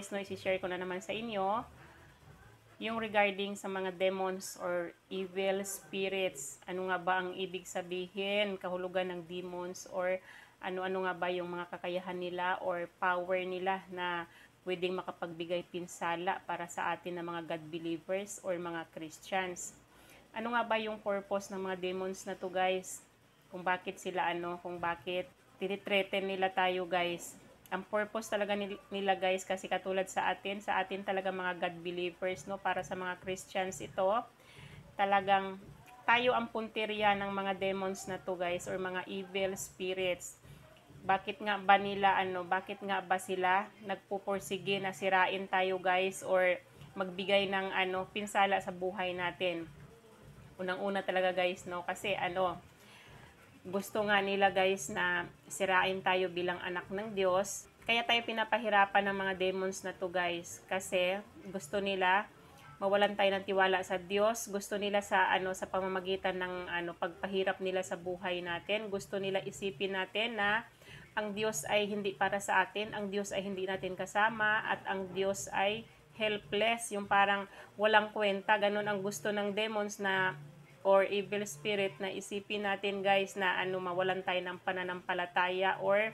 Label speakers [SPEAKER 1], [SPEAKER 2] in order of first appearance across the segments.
[SPEAKER 1] guys, no, i-share ko na naman sa inyo yung regarding sa mga demons or evil spirits. Ano nga ba ang ibig sabihin, kahulugan ng demons, or ano-ano nga ba yung mga kakayahan nila or power nila na pwedeng makapagbigay pinsala para sa atin na mga God believers or mga Christians. Ano nga ba yung purpose ng mga demons na to, guys? Kung bakit sila kung bakit tinitreten nila tayo, guys. Ang purpose talaga nila, guys, kasi katulad sa atin talaga mga God believers, no, para sa mga Christians ito, talagang tayo ang punteriya ng mga demons na to, guys, or mga evil spirits. Bakit nga ba nila bakit nga ba sila nagpupursige na sirain tayo, guys, or magbigay ng pinsala sa buhay natin? Unang-una talaga, guys, no, kasi gusto nga nila, guys, na sirain tayo bilang anak ng Diyos. Kaya tayo pinapahirapan ng mga demons na to, guys, kasi gusto nila mawalan tayo ng tiwala sa Diyos. Gusto nila sa sa pamamagitan ng pagpahirap nila sa buhay natin. Gusto nila isipin natin na ang Diyos ay hindi para sa atin, ang Diyos ay hindi natin kasama, at ang Diyos ay helpless, yung parang walang kwenta. Ganun ang gusto ng demons na or evil spirit na isipin natin, guys, na mawalan tayo ng pananampalataya or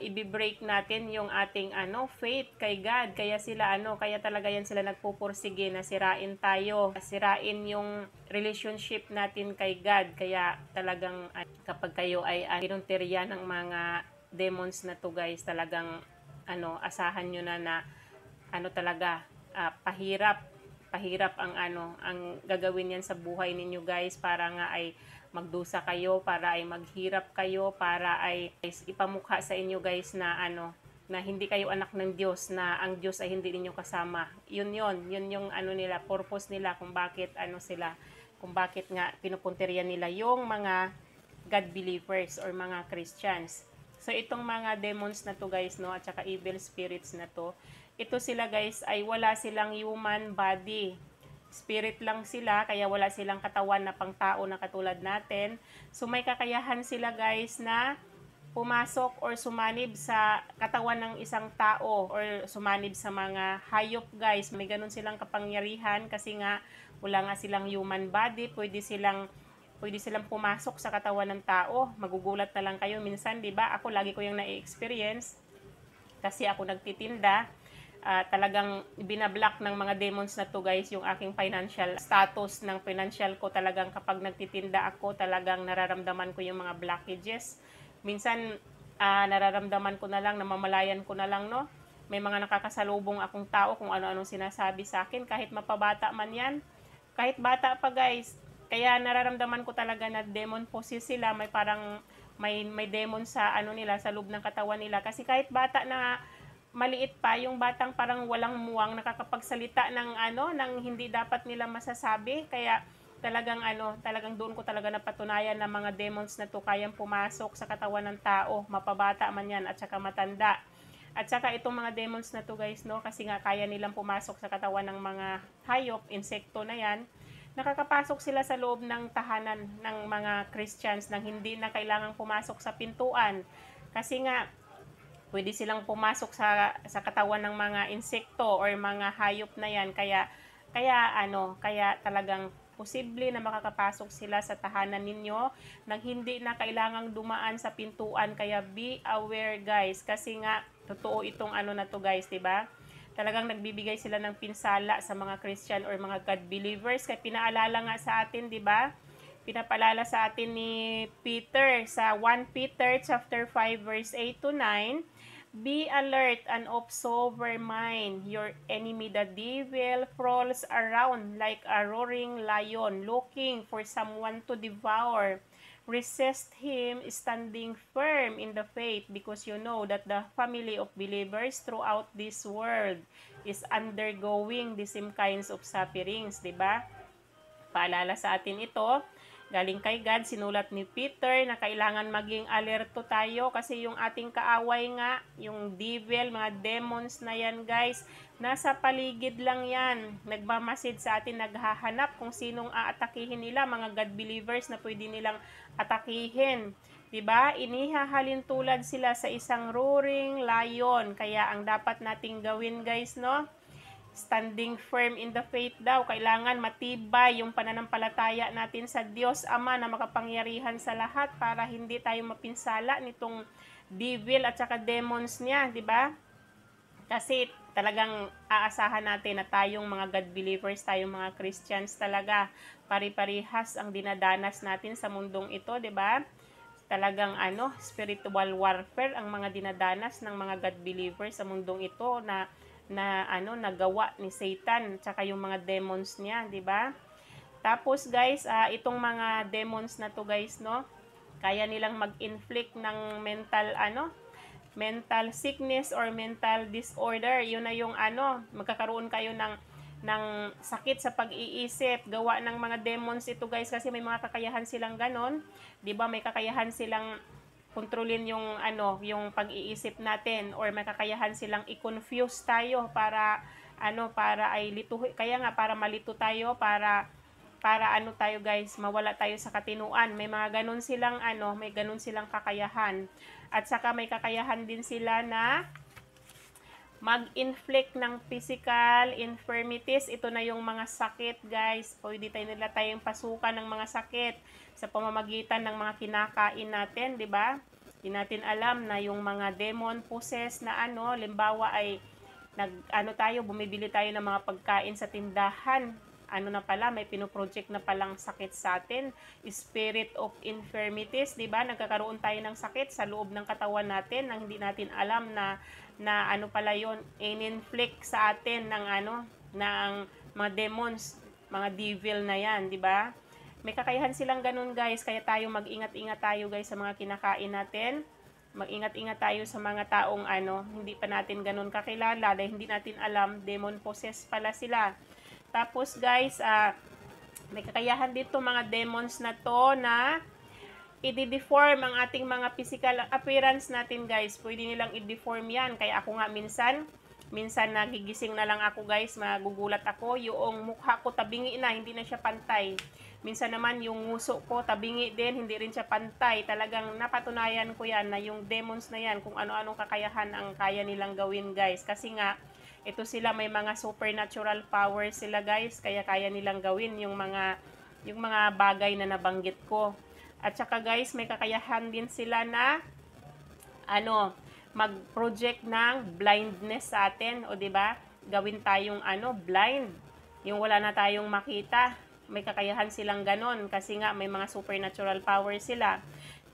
[SPEAKER 1] i-break natin yung ating faith kay God. Kaya sila kaya talaga yan sila nagpupursige na sirain tayo, sirain yung relationship natin kay God. Kaya talagang kapag kayo ay pinunteriya ng mga demons na to, guys, talagang asahan nyo na talaga pahirap ang gagawin yan sa buhay ninyo, guys, para nga ay magdusa kayo, para ay maghirap kayo, para ay ipamukha sa inyo, guys, na na hindi kayo anak ng Diyos, na ang Diyos ay hindi ninyo kasama. Yun yung nila, purpose nila kung bakit kung bakit nga pinupunteriya nila yung mga God believers or mga Christians. So itong mga demons na to, guys, no, at saka evil spirits na to, ito sila, guys, ay wala silang human body. Spirit lang sila, kaya wala silang katawan na pangtao na katulad natin. So may kakayahan sila, guys, na pumasok or sumanib sa katawan ng isang tao or sumanib sa mga hayop, guys. May ganun silang kapangyarihan kasi nga wala nga silang human body. Pwede silang pumasok sa katawan ng tao. Magugulat na lang kayo minsan, 'di ba? Ako lagi ko yung na-experience kasi ako nagtitinda. Talagang binablock ng mga demons na to, guys, yung aking financial status ng financial ko. Talagang kapag nagtitinda ako, talagang nararamdaman ko yung mga blockages. Minsan nararamdaman ko na lang, namamalayan ko na lang, no, may mga nakakasalubong akong tao kung ano-anong sinasabi sa akin, kahit mapabata man yan, kahit bata pa, guys. Kaya nararamdaman ko talaga na demon possessed sila. May parang may demon sa nila, sa loob ng katawan nila, kasi kahit bata na maliit pa, yung batang parang walang muwang, nakakapagsalita ng ng hindi dapat nila masasabi. Kaya talagang doon ko talaga napatunayan na mga demons na to kayang pumasok sa katawan ng tao, mapabata man yan at saka matanda. At saka itong mga demons na to, guys, no, kasi nga kaya nilang pumasok sa katawan ng mga hayop, insekto na yan. Nakakapasok sila sa loob ng tahanan ng mga Christians nang hindi na kailangang pumasok sa pintuan. Kasi nga pwede silang pumasok sa katawan ng mga insekto or mga hayop na yan. Kaya talagang posible na makakapasok sila sa tahanan ninyo nang hindi na kailangang dumaan sa pintuan. Kaya be aware, guys, kasi nga totoo itong na to, guys, 'di ba? Talagang nagbibigay sila ng pinsala sa mga Christian or mga God believers. Kaya pinaalala nga sa atin, 'di ba? Pinapalala sa atin ni Peter sa 1 Peter chapter 5 verse 8 to 9. Be alert and of sober mind. Your enemy the devil prowls around like a roaring lion, looking for someone to devour. Resist him, standing firm in the faith, because you know that the family of believers throughout this world is undergoing the same kinds of sufferings, 'di ba? Paalala sa atin ito, galing kay God, sinulat ni Peter na kailangan maging alerto tayo kasi yung ating kaaway nga, yung devil, mga demons na yan, guys, nasa paligid lang yan. Nagmamasid sa atin, naghahanap kung sinong aatakihin nila, mga God believers na pwede nilang atakihin. 'Diba? Inihahalin tulad sila sa isang roaring lion. Kaya ang dapat nating gawin guys, no? Standing firm in the faith daw. Kailangan matibay yung pananampalataya natin sa Diyos Ama na makapangyarihan sa lahat para hindi tayo mapinsala nitong devil at saka demons niya, 'di ba? Kasi talagang aasahan natin na tayong mga God believers, tayong mga Christians talaga, pari-parihas ang dinadanas natin sa mundong ito, 'di ba? Talagang spiritual warfare ang mga dinadanas ng mga God believers sa mundong ito na nagawa ni Satan tsaka yung mga demons niya, 'di ba? Tapos guys, itong mga demons na to guys, no, kaya nilang mag-inflict ng mental sickness or mental disorder. Yun na yung magkakaroon kayo ng sakit sa pag-iisip. Gawa ng mga demons ito guys kasi may mga kakayahan silang ganon. 'Di ba? May kakayahan silang kontrolin yung pag-iisip natin or may kakayahan silang i-confuse tayo para ay kaya nga para malito tayo para tayo guys, mawala tayo sa katinuan. May mga ganun silang may ganun silang kakayahan. At saka may kakayahan din sila na mag-inflict ng physical infirmities. Ito na yung mga sakit guys. Pwede nila tayong pasukan ng mga sakit sa pamamagitan ng mga kinakain natin, 'di ba? Di natin alam na yung mga demon possessed na limbawa ay bumibili tayo ng mga pagkain sa tindahan. Na pala, may pinoproject na palang sakit sa atin, spirit of infirmities, 'di ba? Nagkakaroon tayo ng sakit sa loob ng katawan natin nang hindi natin alam na pala 'yon, in-inflict sa atin ng mga demons, mga devil na 'yan, 'di ba? May kakayahan silang ganun guys, kaya tayo mag-ingat-ingat tayo guys sa mga kinakain natin. Mag-ingat-ingat tayo sa mga taong hindi pa natin ganun kakilala dahil hindi natin alam, demon possessed pala sila. Tapos guys, may kakayahan dito mga demons na to na i-deform ang ating mga physical appearance natin guys. Pwede nilang i-deform yan. Kaya ako nga minsan nagigising na lang ako guys, magugulat ako. Yung mukha ko tabingi na, hindi na siya pantay. Minsan naman yung nguso ko tabingi din, hindi rin siya pantay. Talagang napatunayan ko yan na yung demons na yan, kung ano-anong kakayahan ang kaya nilang gawin guys. Kasi nga, ito sila may mga supernatural powers sila guys, kaya kaya nilang gawin yung mga bagay na nabanggit ko. At saka guys, may kakayahan din sila na mag-project ng blindness sa atin, o 'di ba? Gawin tayong blind, yung wala na tayong makita. May kakayahan silang ganon kasi nga may mga supernatural powers sila.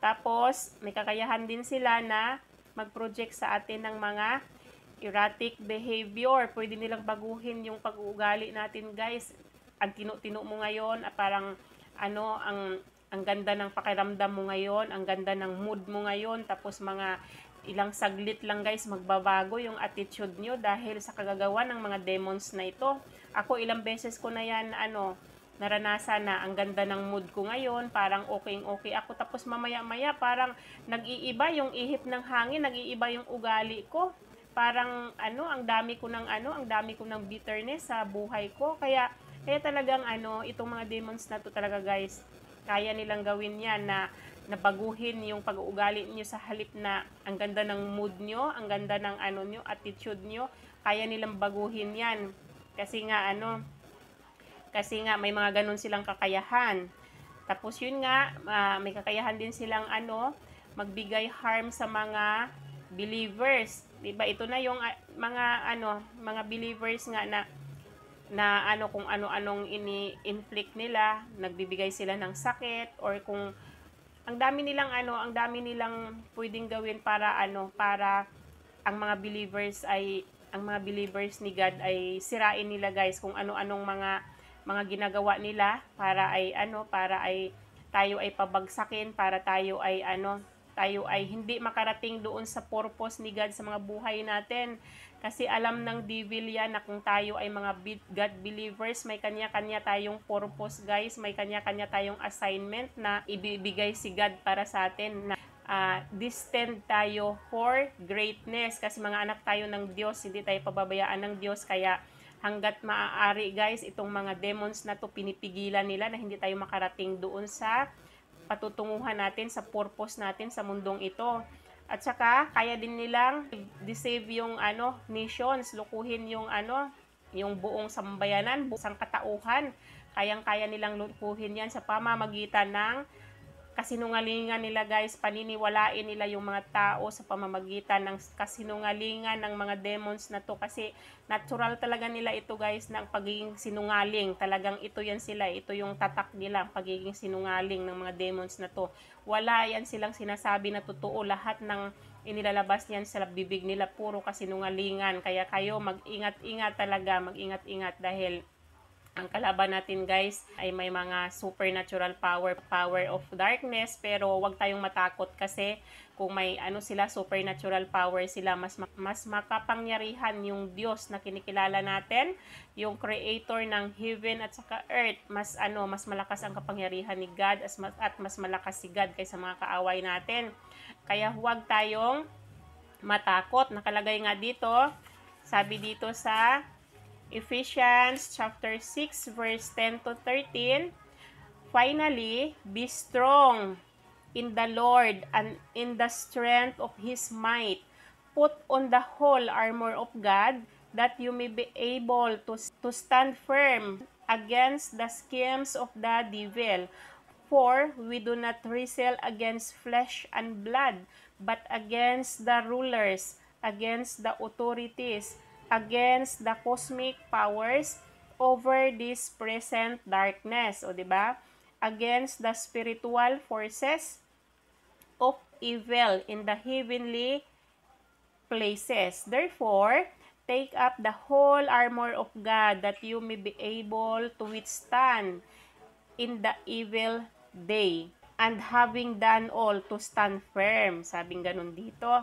[SPEAKER 1] Tapos may kakayahan din sila na mag-project sa atin ng mga erratic behavior. Pwede nilang baguhin yung pag-uugali natin guys. Ang tinu-tinu mo ngayon, parang ang ganda ng pakiramdam mo ngayon, ang ganda ng mood mo ngayon, tapos mga ilang saglit lang guys, magbabago yung attitude nyo dahil sa kagagawa ng mga demons na ito. Ako ilang beses ko na yan naranasan na ang ganda ng mood ko ngayon, parang okay ako, tapos mamaya-maya parang nag-iiba yung ihip ng hangin, nag-iiba yung ugali ko. Parang ang dami ko ng bitterness sa buhay ko. Kaya talagang itong mga demons na to talaga guys, kaya nilang gawin yan na baguhin yung pag-uugali niyo sa halip na ang ganda ng mood nyo, ang ganda ng nyo, attitude nyo, kaya nilang baguhin yan. Kasi nga may mga ganun silang kakayahan. Tapos yun nga, may kakayahan din silang magbigay harm sa mga believers. 'Di ba? Ito na yung mga believers nga na kung ano-anong ini-inflict nila, nagbibigay sila ng sakit, or kung ang dami nilang pwedeng gawin para ang mga believers ni God ay sirain nila guys, kung ano-anong mga ginagawa nila para ay tayo ay pabagsakin, para tayo ay hindi makarating doon sa purpose ni God sa mga buhay natin. Kasi alam ng devil yan na kung tayo ay mga God believers, may kanya-kanya tayong purpose guys, may kanya-kanya tayong assignment na ibibigay si God para sa atin, na destined tayo for greatness. Kasi mga anak tayo ng Diyos, hindi tayo pababayaan ng Diyos. Kaya hanggat maaari guys, itong mga demons na to pinipigilan nila na hindi tayo makarating doon sa patutunguhan natin, sa purpose natin sa mundong ito. At saka, kaya din nilang deceive yung nations, lukuhin yung yung buong sambayanan, buong sangkatauhan. Kayang-kaya nilang lukuhin yan sa pamamagitan ng kasinungalingan nila guys, paniniwalain nila yung mga tao sa pamamagitan ng kasinungalingan ng mga demons na to, kasi natural talaga nila ito guys, ng pagiging sinungaling. Talagang ito yan sila, ito yung tatak nila, pagiging sinungaling ng mga demons na to. Wala yan silang sinasabi na totoo, lahat ng inilalabas niyan sa bibig nila puro kasinungalingan. Kaya kayo mag-ingat-ingat talaga, mag-ingat-ingat, dahil ang kalaban natin guys ay may mga supernatural power of darkness, pero wag tayong matakot, kasi kung may sila, supernatural power sila, mas makapangyarihan yung Diyos na kinikilala natin, yung creator ng heaven at saka earth. Mas malakas ang kapangyarihan ni God at mas malakas si God kaysa mga kaaway natin. Kaya huwag tayong matakot. Nakalagay nga dito, sabi dito sa Ephesians chapter 6 verse 10 to 13, finally, be strong in the Lord and in the strength of His might. Put on the whole armor of God, that you may be able to stand firm against the schemes of the devil. For we do not wrestle against flesh and blood, but against the rulers, against the authorities, against the cosmic powers over this present darkness, o diba? Against the spiritual forces of evil in the heavenly places. Therefore, take up the whole armor of God, that you may be able to withstand in the evil day, and having done all, to stand firm. Sabing ganun dito.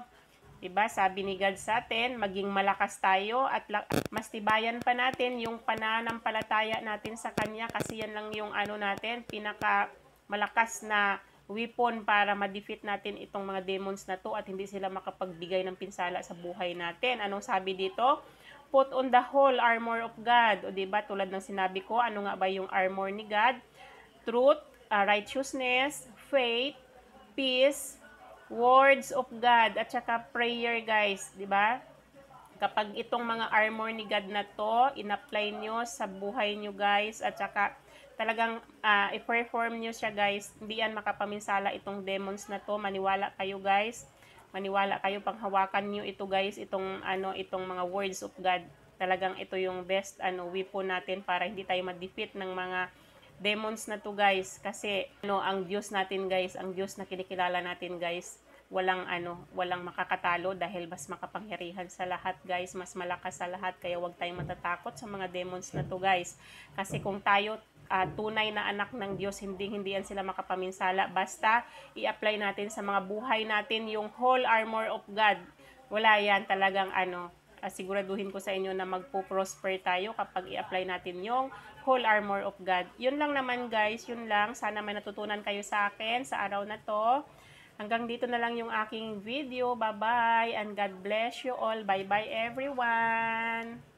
[SPEAKER 1] Diba? Sabi ni God sa atin, maging malakas tayo at mas tibayan pa natin yung pananampalataya natin sa Kanya, kasi yan lang yung natin, pinaka malakas na weapon para ma-defeat natin itong mga demons na to, at hindi sila makapagbigay ng pinsala sa buhay natin. Anong sabi dito? Put on the whole armor of God. O diba, tulad ng sinabi ko, ano nga ba yung armor ni God? Truth, righteousness, faith, peace, words of God, at saka prayer guys, di ba? Kapag itong mga armor ni God na to, in-apply nyo sa buhay nyo guys, at saka talagang i-perform nyo siya guys, hindi yan makapaminsala itong demons na to. Maniwala kayo guys, maniwala kayo, panghawakan nyo ito guys, itong mga words of God. Talagang ito yung best weapon natin para hindi tayo ma-defeat ng mga demons na to guys, kasi ang Diyos natin guys, ang Diyos na kinikilala natin guys, walang makakatalo, dahil mas makapangyarihan sa lahat guys, mas malakas sa lahat. Kaya wag tayong matatakot sa mga demons na to guys, kasi kung tayo tunay na anak ng Diyos, hindi yan sila makapaminsala, basta i-apply natin sa mga buhay natin yung whole armor of God. Wala yan, talagang siguraduhin ko sa inyo na magpo-prosper tayo kapag i-apply natin yung whole armor of God. Yun lang naman guys, yun lang. Sana may natutunan kayo sa akin sa araw na to. Hanggang dito na lang yung aking video. Bye-bye and God bless you all. Bye-bye everyone.